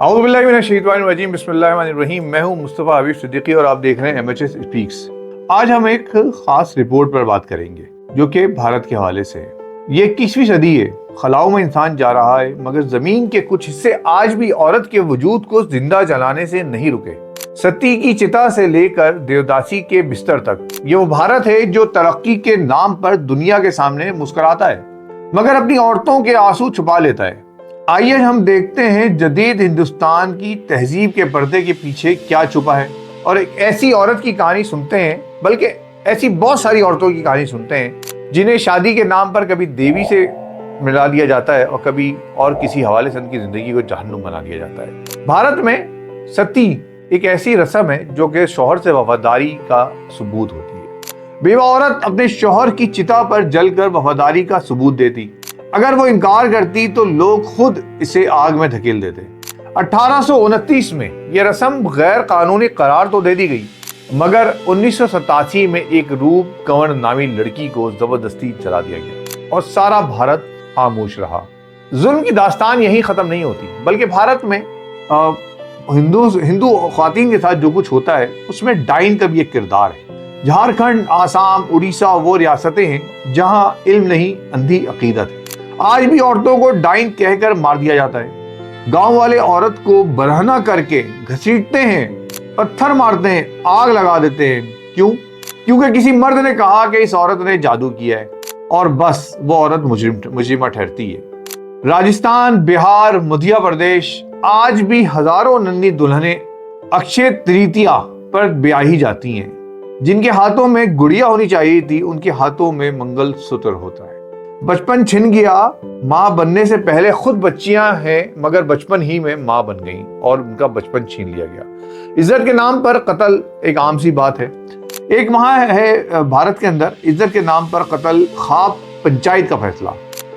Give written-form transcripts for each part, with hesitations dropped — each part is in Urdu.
اعوذ باللہ من الشیطان الرجیم، بسم اللہ الرحمن الرحیم۔ میں ہوں مصطفیٰ حبیب صدیقی اور آپ دیکھ رہے ہیں MHS اسپیکس۔ آج ہم ایک خاص رپورٹ پر بات کریں گے جو کہ بھارت کے حوالے سے ہے۔ یہ 21ویں صدی ہے، خلاؤں میں انسان جا رہا ہے، مگر زمین کے کچھ حصے آج بھی عورت کے وجود کو زندہ جلانے سے نہیں رکے۔ ستی کی چتا سے لے کر دیوداسی کے بستر تک، یہ وہ بھارت ہے جو ترقی کے نام پر دنیا کے سامنے مسکراتا ہے مگر اپنی عورتوں کے آنسو چھپا لیتا ہے۔ آئیے ہم دیکھتے ہیں جدید ہندوستان کی تہذیب کے پردے کے پیچھے کیا چھپا ہے، اور ایک ایسی عورت کی کہانی سنتے ہیں، بلکہ ایسی بہت ساری عورتوں کی کہانی سنتے ہیں جنہیں شادی کے نام پر کبھی دیوی سے ملا دیا جاتا ہے اور کبھی اور کسی حوالے سے ان کی زندگی کو جہنم بنا دیا جاتا ہے۔ بھارت میں ستی ایک ایسی رسم ہے جو کہ شوہر سے وفاداری کا ثبوت ہوتی ہے۔ بیوہ عورت اپنے شوہر کی چتا پر جل کر وفاداری کا ثبوت دیتی، اگر وہ انکار کرتی تو لوگ خود اسے آگ میں دھکیل دیتے۔ 1829 میں یہ رسم غیر قانونی قرار تو دے دی گئی، مگر 1987 میں ایک روپ کنور نامی لڑکی کو زبردستی چلا دیا گیا اور سارا بھارت خاموش رہا۔ ظلم کی داستان یہی ختم نہیں ہوتی، بلکہ بھارت میں ہندو خواتین کے ساتھ جو کچھ ہوتا ہے اس میں ڈائن کا بھی ایک کردار ہے۔ جھارکھنڈ، آسام، اڑیسہ وہ ریاستیں ہیں جہاں علم نہیں، اندھی عقیدت ہے۔ آج بھی عورتوں کو ڈائن کہہ کر مار دیا جاتا ہے۔ گاؤں والے عورت کو برہنہ کر کے گھسیٹتے ہیں، پتھر مارتے ہیں، آگ لگا دیتے ہیں۔ کیوں؟ کیونکہ کسی مرد نے کہا کہ اس عورت نے جادو کیا ہے، اور بس وہ عورت مجرمہ ٹھہرتی ہے۔ راجستھان، بہار، مدھیہ پردیش آج بھی ہزاروں ننھی دلہنیں اکشے تریتیا پر بیاہی جاتی ہیں۔ جن کے ہاتھوں میں گڑیا ہونی چاہیے تھی، ان کے ہاتھوں میں منگل سوتر ہوتا ہے۔ بچپن چھن گیا، ماں بننے سے پہلے خود بچیاں ہیں مگر بچپن ہی میں ماں بن گئیں اور ان کا بچپن چھین لیا گیا۔ عزت کے نام پر قتل ایک عام سی بات ہے۔ ایک وہاں ہے بھارت کے اندر عزت کے نام پر قتل، خواب پنچایت کا فیصلہ۔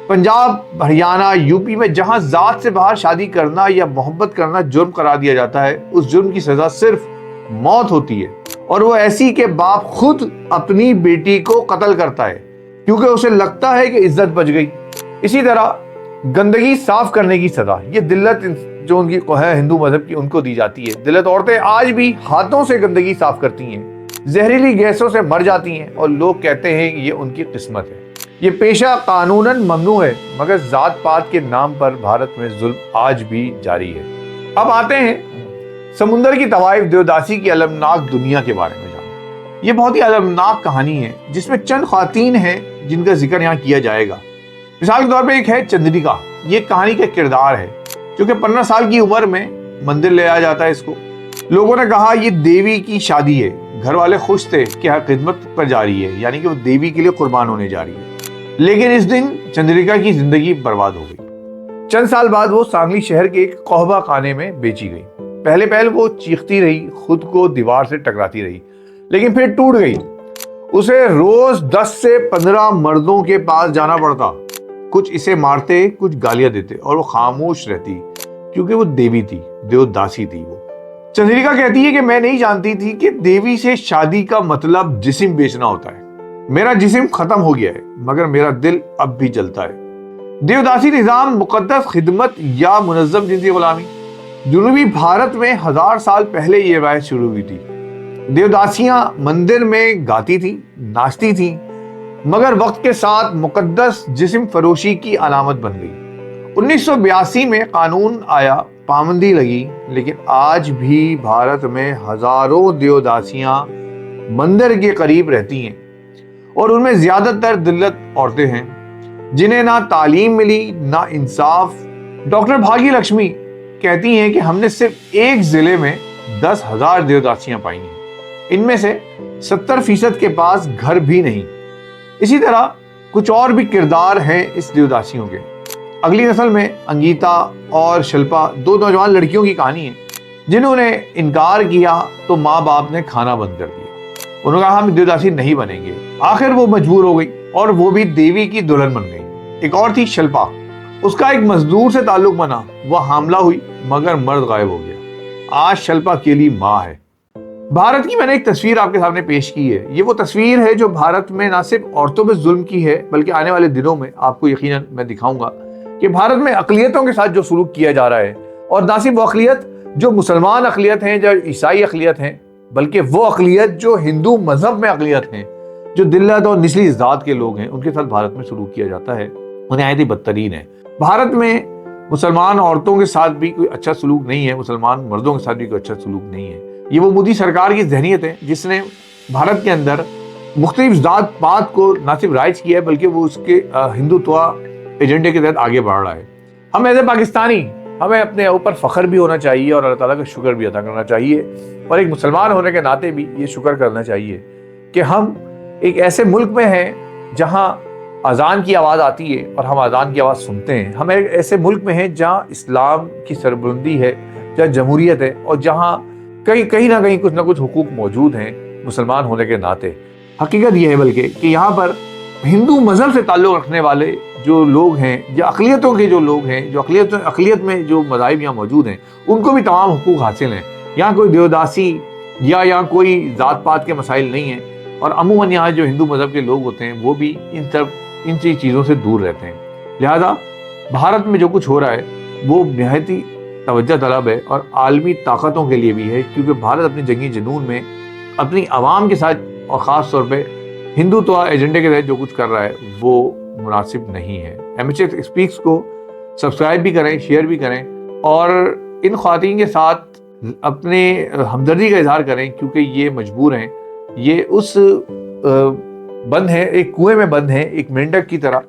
پنجاب، ہریانہ، یوپی میں جہاں ذات سے باہر شادی کرنا یا محبت کرنا جرم قرار دیا جاتا ہے، اس جرم کی سزا صرف موت ہوتی ہے، اور وہ ایسی کہ باپ خود اپنی بیٹی کو قتل کرتا ہے کیونکہ اسے لگتا ہے کہ عزت بچ گئی۔ اسی طرح گندگی صاف کرنے کی سزا، یہ دلت جو ان کی ہے ہندو مذہب کی، ان کو دی جاتی ہے۔ دلت عورتیں آج بھی ہاتھوں سے گندگی صاف کرتی ہیں، زہریلی گیسوں سے مر جاتی ہیں، اور لوگ کہتے ہیں کہ یہ ان کی قسمت ہے۔ یہ پیشہ قانوناً ممنوع ہے، مگر ذات پات کے نام پر بھارت میں ظلم آج بھی جاری ہے۔ اب آتے ہیں سمندر کی طوائف دیوداسی کی المناک دنیا کے بارے میں جانیں۔ یہ بہت ہی المناک کہانی ہے جس میں چند خواتین ہیں جن کا ذکر یہاں کیا جائے گا۔ مثال کے طور پہ ایک ہے چندریکا، یہ کہانی کا کردار ہے جو کہ 15 سال کی عمر میں مندر لے آیا جاتا ہے اس کو۔ لوگوں نے کہا یہ دیوی کی شادی ہے، گھر والے خوش تھے کہ خدمت پر جا رہی ہے، یعنی کہ وہ دیوی کے لیے قربان ہونے جا رہی ہے، لیکن اس دن چندریکا کی زندگی برباد ہو گئی۔ چند سال بعد وہ سانگلی شہر کے ایک قحبہ خانے میں بیچی گئی۔ پہلے وہ چیختی رہی، خود کو دیوار سے ٹکراتی رہی، لیکن پھر ٹوٹ گئی۔ اسے روز 10 سے 15 مردوں کے پاس جانا پڑتا، کچھ اسے مارتے، کچھ گالیاں دیتے، اور وہ خاموش رہتی کیونکہ وہ دیوی تھی، دیوداسی تھی وہ۔ چندریکا کہتی ہے کہ میں نہیں جانتی تھی کہ دیوی سے شادی کا مطلب جسم بیچنا ہوتا ہے۔ میرا جسم ختم ہو گیا ہے مگر میرا دل اب بھی جلتا ہے۔ دیوداسی نظام، مقدس خدمت یا منظم جنسی غلامی؟ جنوبی بھارت میں 1000 سال پہلے یہ روایت شروع ہوئی تھی۔ دیوداسیاں مندر میں گاتی تھی، ناچتی تھی، مگر وقت کے ساتھ مقدس جسم فروشی کی علامت بن گئی۔ 1982 میں قانون آیا، پابندی لگی، لیکن آج بھی بھارت میں ہزاروں دیوداسیاں مندر کے قریب رہتی ہیں، اور ان میں زیادہ تر دلت عورتیں ہیں جنہیں نہ تعلیم ملی نہ انصاف۔ ڈاکٹر بھاگی لکشمی کہتی ہیں کہ ہم نے صرف ایک ضلع میں 10,000 دیوداسیاں پائی ہیں، ان میں سے 70% کے پاس گھر بھی نہیں۔ اسی طرح کچھ اور بھی کردار ہیں اس دیوداسیوں کے۔ اگلی نسل میں انگیتا اور شلپا، 2 نوجوان لڑکیوں کی کہانی ہے جنہوں نے انکار کیا تو ماں باپ نے کھانا بند کر دیا۔ انہوں نے کہا ہم دیوداسی نہیں بنیں گے، آخر وہ مجبور ہو گئی اور وہ بھی دیوی کی دلہن بن گئی۔ ایک اور تھی شلپا، اس کا ایک مزدور سے تعلق بنا، وہ حاملہ ہوئی مگر مرد غائب ہو گیا۔ آج شلپا اکیلی ماں ہے۔ بھارت کی میں نے ایک تصویر آپ کے سامنے پیش کی ہے۔ یہ وہ تصویر ہے جو بھارت میں نہ صرف عورتوں پہ ظلم کی ہے، بلکہ آنے والے دنوں میں آپ کو یقیناً میں دکھاؤں گا کہ بھارت میں اقلیتوں کے ساتھ جو سلوک کیا جا رہا ہے اور نہ صرف وہ اقلیت جو مسلمان اقلیت ہیں، جو عیسائی اقلیت ہیں، بلکہ وہ اقلیت جو ہندو مذہب میں اقلیت ہیں، جو دلت اور نچلی ذات کے لوگ ہیں، ان کے ساتھ بھارت میں سلوک کیا جاتا ہے، وہ نہایت ہی بدترین ہے۔ بھارت میں مسلمان عورتوں کے ساتھ بھی کوئی اچھا سلوک نہیں ہے، مسلمان مردوں کے ساتھ بھی کوئی اچھا سلوک نہیں ہے۔ یہ وہ مودی سرکار کی ذہنیت ہے جس نے بھارت کے اندر مختلف ذات پات کو نہ صرف رائج کیا ہے بلکہ وہ اس کے ہندوتوا ایجنڈے کے تحت آگے بڑھ رہا ہے۔ ہم ایز اے پاکستانی ہمیں اپنے اوپر فخر بھی ہونا چاہیے اور اللہ تعالیٰ کا شکر بھی ادا کرنا چاہیے، اور ایک مسلمان ہونے کے ناطے بھی یہ شکر کرنا چاہیے کہ ہم ایک ایسے ملک میں ہیں جہاں اذان کی آواز آتی ہے اور ہم اذان کی آواز سنتے ہیں۔ ہم ایک ایسے ملک میں ہیں جہاں اسلام کی سربلندی ہے، جہاں جمہوریت ہے، اور جہاں کہیں نہ کہیں کچھ نہ کچھ حقوق موجود ہیں مسلمان ہونے کے ناطے۔ حقیقت یہ ہے بلکہ کہ یہاں پر ہندو مذہب سے تعلق رکھنے والے جو لوگ ہیں، یا اقلیتوں کے جو لوگ ہیں، جو اقلیت میں جو مذاہب یہاں موجود ہیں، ان کو بھی تمام حقوق حاصل ہیں۔ یہاں کوئی دیوداسی یا یہاں کوئی ذات پات کے مسائل نہیں ہیں، اور عموماً یہاں جو ہندو مذہب کے لوگ ہوتے ہیں وہ بھی ان چیزوں سے دور رہتے ہیں۔ لہذا بھارت میں جو کچھ ہو رہا ہے وہ نہایت ہی توجہ طلب ہے، اور عالمی طاقتوں کے لیے بھی ہے، کیونکہ بھارت اپنے جنگی جنون میں اپنی عوام کے ساتھ اور خاص طور پہ ہندوتوا ایجنڈے کے تحت جو کچھ کر رہا ہے وہ مناسب نہیں ہے۔ MHS اسپیکس کو سبسکرائب بھی کریں، شیئر بھی کریں، اور ان خواتین کے ساتھ اپنے ہمدردی کا اظہار کریں، کیونکہ یہ مجبور ہیں، یہ اس بند ہے، ایک کنویں میں بند ہے ایک مینڈک کی طرح،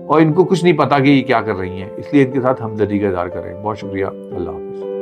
اور ان کو کچھ نہیں پتا کہ یہ کیا کر رہی ہیں، اس لیے ان کے ساتھ ہمدردی کا اظہار کریں۔ بہت شکریہ، اللہ حافظ۔